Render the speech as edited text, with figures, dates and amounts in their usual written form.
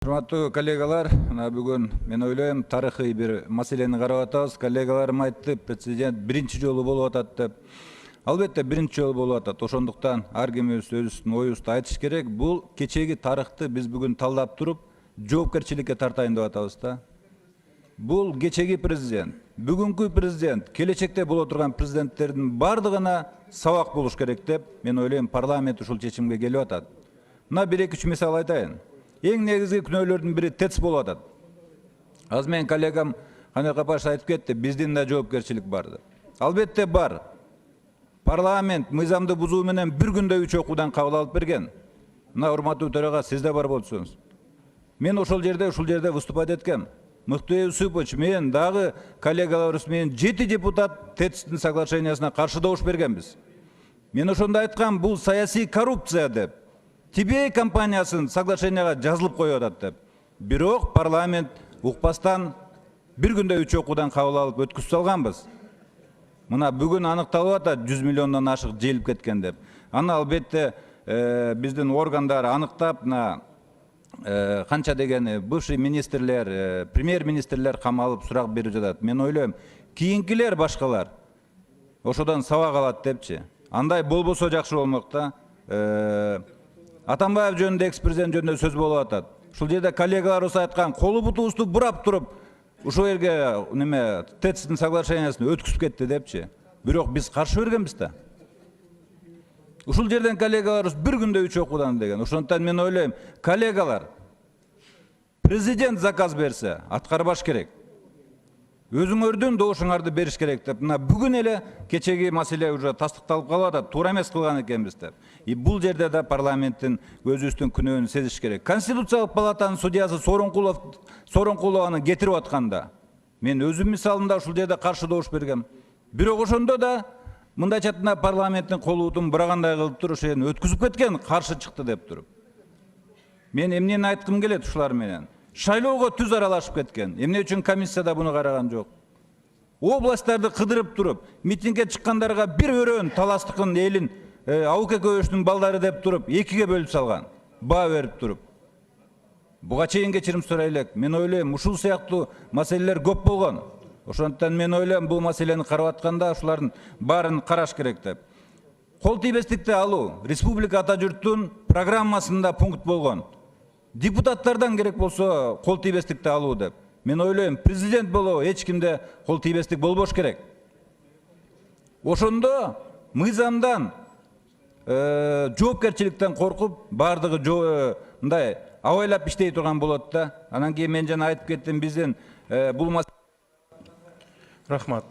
Урматтуу коллегалар, бүгүн мен ойлойм тарыхый бир маселени карап атабыз. Коллегаларым айтты, президент биринчи жолу болуп атат деп. Албетте биринчи жолу болуп атат. Ошондуктан ар кимибиз өзүбүздүн оюбузду айтыш керек. Бул кечеги тарыхты биз бүгүн талдап туруп, жоопкерчиликке тартайын деп атабыз да. Бул кечеги президент, бүгүнкү президент, келечекте боло турган президенттердин бардыгына сабак болуш керек деп мен ойлойм, парламент ушул чечимге келип атат. Мына 1-2 мисал айтайын. Эң негизги күнөөлөрдүн бири ТЭЦ болуп атат. Азыр менин коллегам Канат Капашев айтып кетти, биздин да жоопкерчилик бар деп. Албетте бар. Парламент мыйзамды бузуу менен бир күндө 3 окуудан кабыл алып берген. Мына урматтуу төрага сиз да бар болсоңуз. Мен ошол жерде выступать эткем. Мыктыбек Юсупович, мен дагы коллегаларыбыз менен 7 депутат ТЭЦтин соглашениясына каршы добуш бергенбиз. Мен ошондо айткам, бул саясий коррупция деп. Тибей компаниясын соглашенияга жазылып коюп атат деп. Бирок парламент укпастан бир күндө 3 окуудан кабыл алып өткүзүп салганбыз. Мына бүгүн аныкталып атат 100 миллиондон ашык желип кеткен деп. Аны албетте биздин органдар аныктап, канча дегени бывший министрлер, премьер-министрлер камалып сурак берип жатат. Мен ойлойм, кийинкилер башкалар ошодон сабак алат депчи. Андай болбосо жакшы болмок да. Атамбаев жөнүндө, экс-президент жөнүндө сөз болуп атат. Ушул жерде коллегаларыбыз айткан, колу бутубузду бурап туруп, ушул жерге ТЭЦтин соглашениясын өткүзүп кетти депчи. Бирок биз каршы бергенбиз да. Ушул жерден коллегаларыбыз бир күндө 3 окуудан деген. Ошондуктан мен ойлойм, коллегалар, президент заказ берсе, аткарбаш керек. Өзүңөрдүн добушуңарды бериш керек деп. Мына бүгүн эле кечеги маселе уже тастыкталып калып атат, туура эмес кылган экенбиз деп. Бул жерде да парламенттин өзүбүздүн күнөөнү сезиш керек. Конституциялык палатанын судьясы Сооронкулованы кетирип атканда, мен өзүм мисалында ушул жерде каршы добуш бергем. Бирок ошондо да мындай чатына парламенттин колубутун бурагандай кылып туруп, ошол жерин өткүзүп кеткен, каршы чыкты деп туруп. Мен эмнени айткым келет ушулар менен? Шайлоого түз аралашып кеткен. Эмне үчүн комиссияда буну караган жок? Областтарды кыдырып туруп, митингге чыккандарга бир өрөөн таластыкын элин, ауке көбөштүн балдары деп туруп, экиге бөлүп салган. Баа берип туруп. Буга чейин кечирим сурай элек. Мен ойлойм, ушул сыяктуу маселелер көп болгон. Ошондуктан мен ойлойм, бул маселени карап атканда ушулардын баарын караш керек деп. Кол тийбестикти алуу республика ата журттун программасында пункт болгон. Депутаттардан керек болсо кол тийбестикти алуу деп. Мен ойлойм, президент болобу эч кимде кол тийбестик болбош керек. Ошондо мыйзамдан, жоопкерчиликтен коркуп, бардыгы мындай абайлап иштей турган болот да. Анан кийин мен жана айтып кеттим, биздин бул Рахмат.